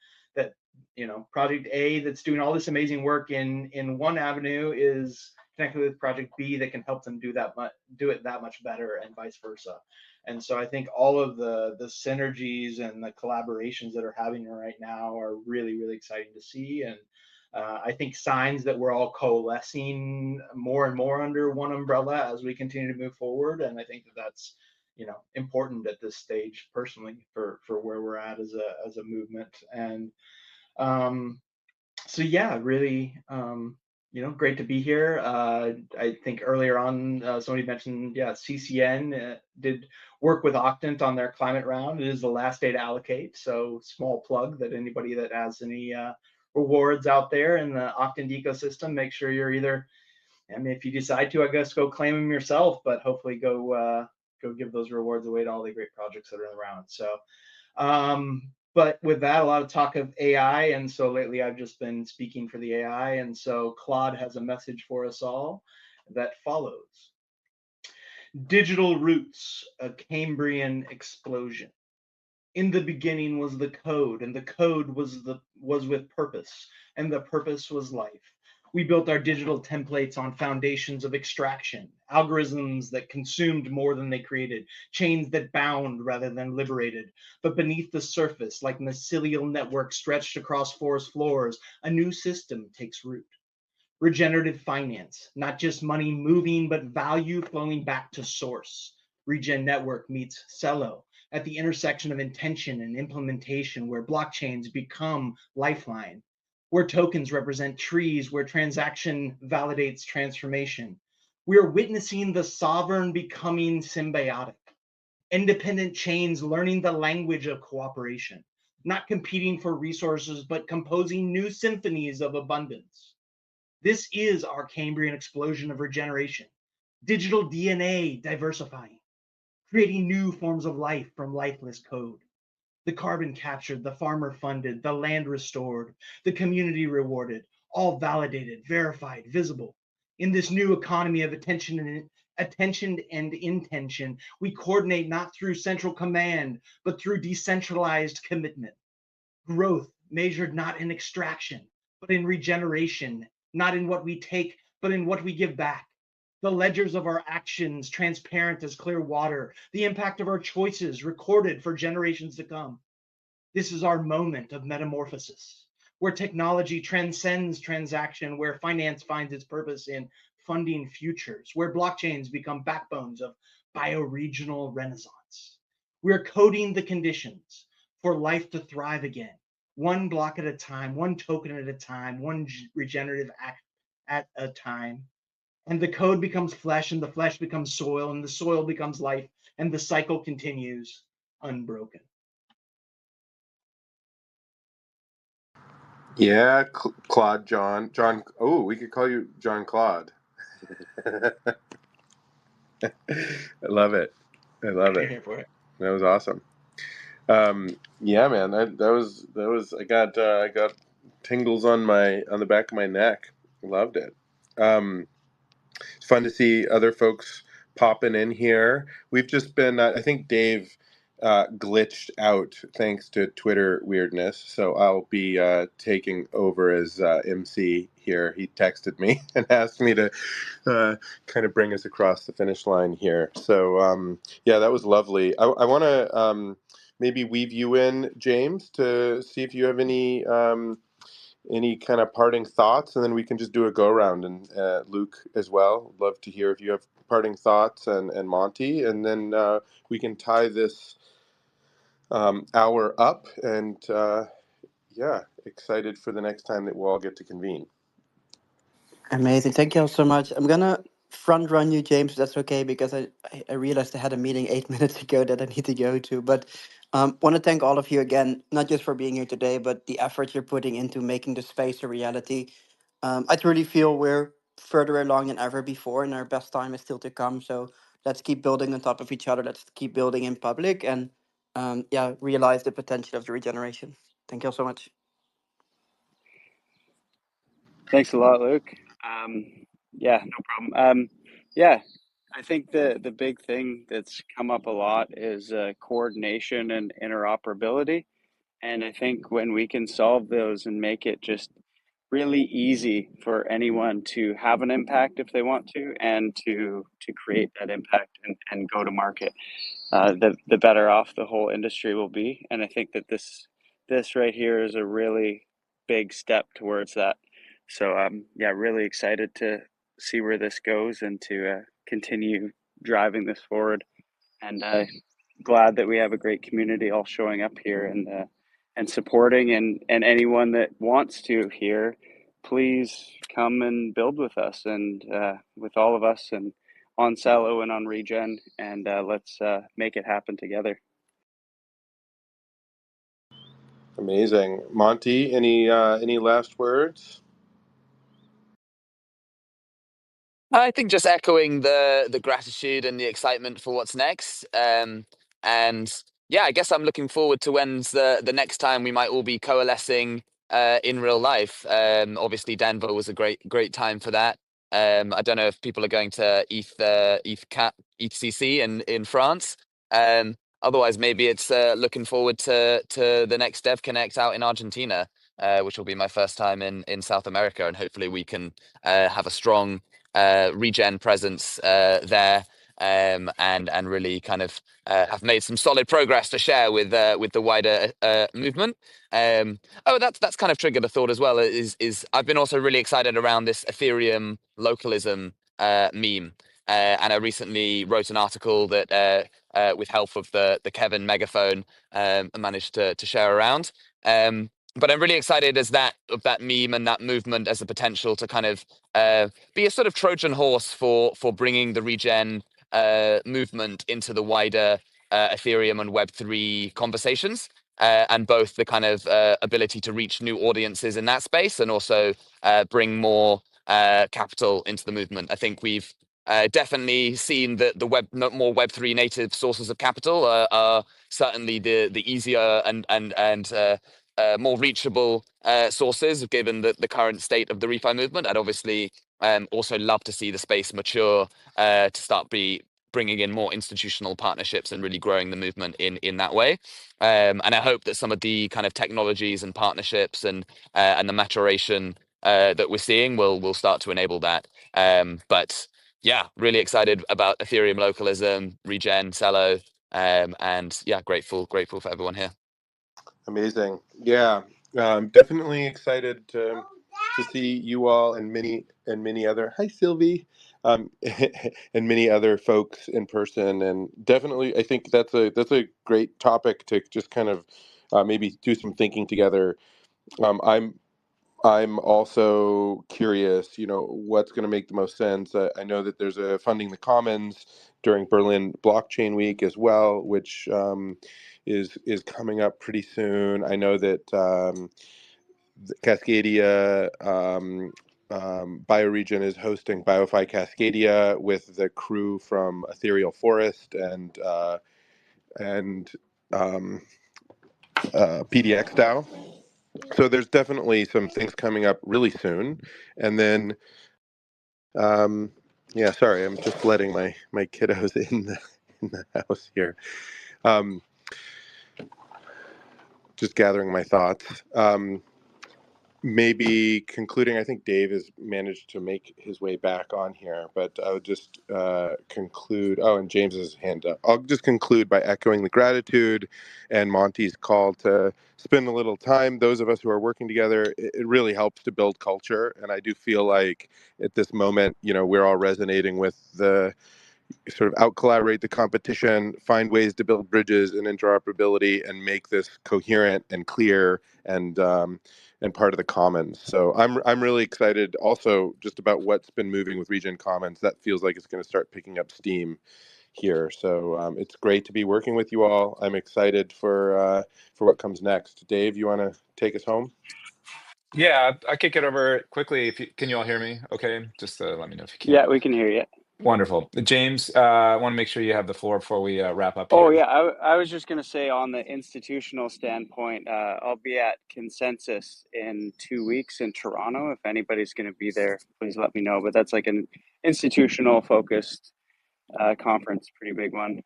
Project A that's doing all this amazing work in one avenue is connected with Project B that can help them do it that much better, and vice versa. And so I think all of the synergies and the collaborations that are happening right now are really, really exciting to see. And I think signs that we're all coalescing more and more under one umbrella as we continue to move forward. And I think that's important at this stage personally for where we're at as a movement. And so yeah, really great to be here. I think earlier on somebody mentioned, CCN did work with Octant on their climate round. It is the last day to allocate, so small plug that anybody that has any rewards out there in the Octant ecosystem, make sure you're either, if you decide to, I guess, go claim them yourself, but hopefully go give those rewards away to all the great projects that are around. So but with that, a lot of talk of AI. And so lately I've just been speaking for the AI. And so Claude has a message for us all that follows. Digital roots, a Cambrian explosion. In the beginning was the code, and the code was with purpose, and the purpose was life. We built our digital templates on foundations of extraction, algorithms that consumed more than they created, chains that bound rather than liberated. But beneath the surface, like mycelial networks stretched across forest floors, a new system takes root. Regenerative finance, not just money moving, but value flowing back to source. Regen Network meets Celo at the intersection of intention and implementation, where blockchains become lifeline, where tokens represent trees, where transaction validates transformation. We are witnessing the sovereign becoming symbiotic, independent chains learning the language of cooperation, not competing for resources, but composing new symphonies of abundance. This is our Cambrian explosion of regeneration, digital DNA diversifying, creating new forms of life from lifeless code. The carbon captured, the farmer funded, the land restored, the community rewarded, all validated, verified, visible. In this new economy of attention and intention, we coordinate not through central command, but through decentralized commitment. Growth measured not in extraction, but in regeneration, not in what we take, but in what we give back. The ledgers of our actions transparent as clear water, the impact of our choices recorded for generations to come. This is our moment of metamorphosis, where technology transcends transaction, where finance finds its purpose in funding futures, where blockchains become backbones of bioregional renaissance. We're coding the conditions for life to thrive again, one block at a time, one token at a time, one regenerative act at a time. And the code becomes flesh, and the flesh becomes soil, and the soil becomes life, and the cycle continues unbroken. Yeah, Claude, John. Oh, we could call you John Claude. I love it. I love it. Here for it. That was awesome. Yeah, man. That was. I got tingles on the back of my neck. Loved it. It's fun to see other folks popping in here. We've just been. I think Dave glitched out thanks to Twitter weirdness, so I'll be taking over as MC here. He texted me and asked me to kind of bring us across the finish line here. So yeah, that was lovely. I want to maybe weave you in, James, to see if you have any kind of parting thoughts, and then we can just do a go around. And Luke as well. Love to hear if you have parting thoughts, and Monty, and then we can tie this hour up. And yeah, excited for the next time that we'll all get to convene. Amazing. Thank you all so much. I'm gonna front run you, James. That's okay, because I realized I had a meeting 8 minutes ago that I need to go to. But want to thank all of you again, not just for being here today, but the effort you're putting into making the space a reality. I truly feel we're further along than ever before, and our best time is still to come. So let's keep building on top of each other. Let's keep building in public, and yeah, realize the potential of the regeneration. Thank you all so much. Thanks a lot, Luke. Yeah, no problem. Yeah, I think the big thing that's come up a lot is coordination and interoperability. And I think when we can solve those and make it just really easy for anyone to have an impact if they want to, and to create that impact and go to market, the better off the whole industry will be. And I think that this right here is a really big step towards that. So yeah, really excited to see where this goes and to continue driving this forward. And glad that we have a great community all showing up here and supporting, and anyone that wants to here, please come and build with us and with all of us and on Celo and on Regen, and let's make it happen together. Amazing. Monty, any last words? I think just echoing the gratitude and the excitement for what's next. And yeah, I guess I'm looking forward to when's the next time we might all be coalescing in real life. Obviously, Denver was a great time for that. I don't know if people are going to ETHCC in France. Otherwise, maybe it's looking forward to the next Dev Connect out in Argentina, which will be my first time in South America, and hopefully we can have a strong Regen presence there, and really kind of have made some solid progress to share with the wider movement. That's kind of triggered a thought as well. Is I've been also really excited around this Ethereum localism meme, and I recently wrote an article that with help of the Kevin megaphone managed to share around. But I'm really excited of that meme and that movement as a potential to kind of be a sort of Trojan horse for bringing the Regen movement into the wider Ethereum and Web3 conversations, and both the kind of ability to reach new audiences in that space and also bring more capital into the movement. I think we've definitely seen that the more Web3 native sources of capital are certainly the easier and more reachable sources, given the current state of the refi movement. I'd obviously also love to see the space mature to start bringing in more institutional partnerships and really growing the movement in that way. And I hope that some of the kind of technologies and partnerships and the maturation that we're seeing will start to enable that. But yeah, really excited about Ethereum localism, Regen, Celo, and yeah, grateful for everyone here. Amazing. Yeah, definitely excited to see you all and many other. Hi, Sylvie. And many other folks in person, and definitely, I think that's a great topic to just kind of maybe do some thinking together. I'm also curious, what's going to make the most sense. I know that there's a funding the commons during Berlin Blockchain Week as well, which is coming up pretty soon. I know that Cascadia Bioregion is hosting BioFi Cascadia with the crew from Ethereal Forest and PDX DAO. So there's definitely some things coming up really soon, and then yeah, sorry, I'm just letting my kiddos in the house here. Just gathering my thoughts. Maybe concluding, I think Dave has managed to make his way back on here, but I would just conclude. Oh, and James's hand up. I'll just conclude by echoing the gratitude and Monty's call to spend a little time. Those of us who are working together, it really helps to build culture. And I do feel like at this moment, we're all resonating with the sort of out collaborate the competition, find ways to build bridges and interoperability, and make this coherent and clear and part of the commons. So I'm really excited also just about what's been moving with Regen Commons. That feels like it's going to start picking up steam here. So it's great to be working with you all. I'm excited for what comes next. Dave, you want to take us home? Yeah, I kick it over quickly. Can you all hear me? Okay, just let me know if you can. Yeah, we can hear you. Wonderful. James, I want to make sure you have the floor before we wrap up here. Oh yeah, I was just going to say on the institutional standpoint, I'll be at Consensus in 2 weeks in Toronto. If anybody's going to be there, please let me know. But that's like an institutional focused conference, pretty big one.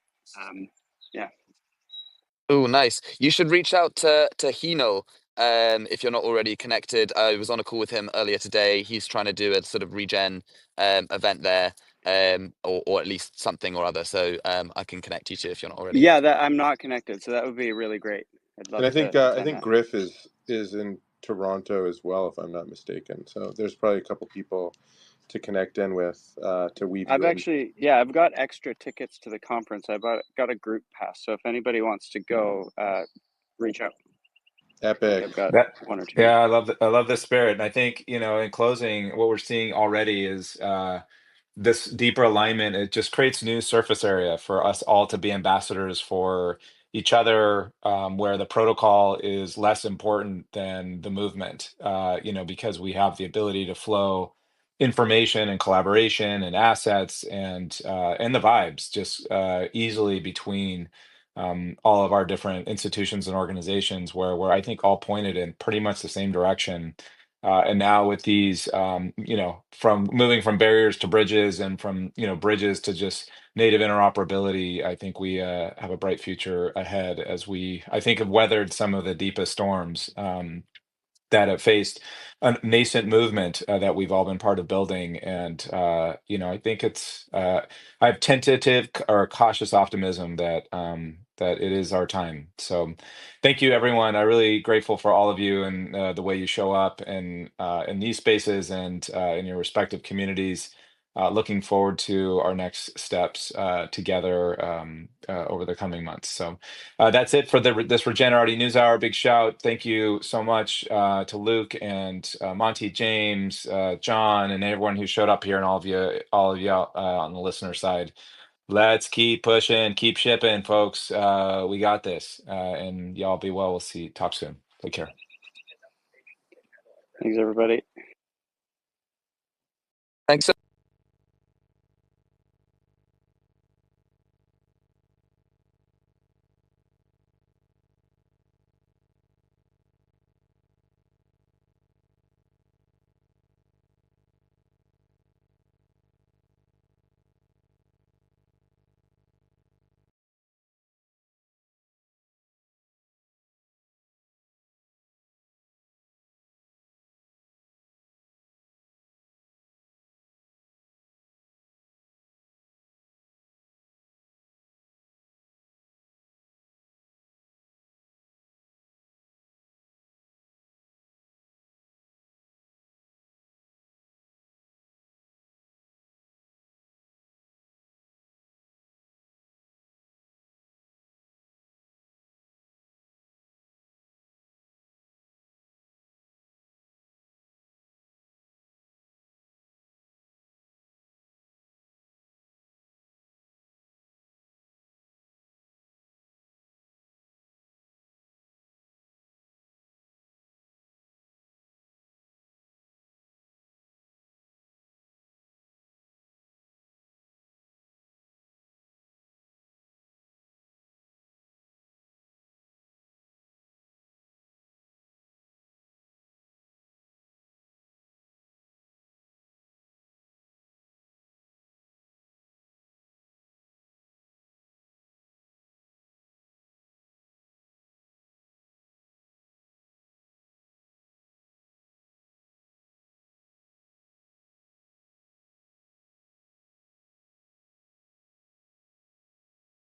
Yeah. Oh, nice. You should reach out to Hino if you're not already connected. I was on a call with him earlier today. He's trying to do a sort of Regen event there, or at least something or other. So I can connect you to if you're not already. Yeah, I'm not connected, so that would be really great. I'd love And to attend I think that. Griff is in Toronto as well, if I'm not mistaken. So there's probably a couple people to connect in with to weave you in. I've got extra tickets to the conference. Got a group pass, so if anybody wants to go, reach out. I think Epic. I've got That one or two. yeah, I love this spirit, and I think in closing, what we're seeing already is this deeper alignment. It just creates new surface area for us all to be ambassadors for each other, where the protocol is less important than the movement. Because we have the ability to flow information and collaboration and assets and the vibes just easily between all of our different institutions and organizations where we're, I think, all pointed in pretty much the same direction. And now with these, from moving from barriers to bridges and from, bridges to just native interoperability, I think we have a bright future ahead as I think, have weathered some of the deepest storms that have faced a nascent movement that we've all been part of building. And, I think I have tentative or cautious optimism that it is our time. So thank you, everyone. I'm really grateful for all of you and the way you show up and in these spaces and in your respective communities. Looking forward to our next steps together over the coming months. So that's it for this Regenerati News Hour. Big shout. Thank you so much to Luke and Monty, James, John, and everyone who showed up here, and all of you out on the listener side. Let's keep pushing, keep shipping, folks. We got this. And y'all be well. We'll talk soon. Take care. Thanks, everybody. Thanks.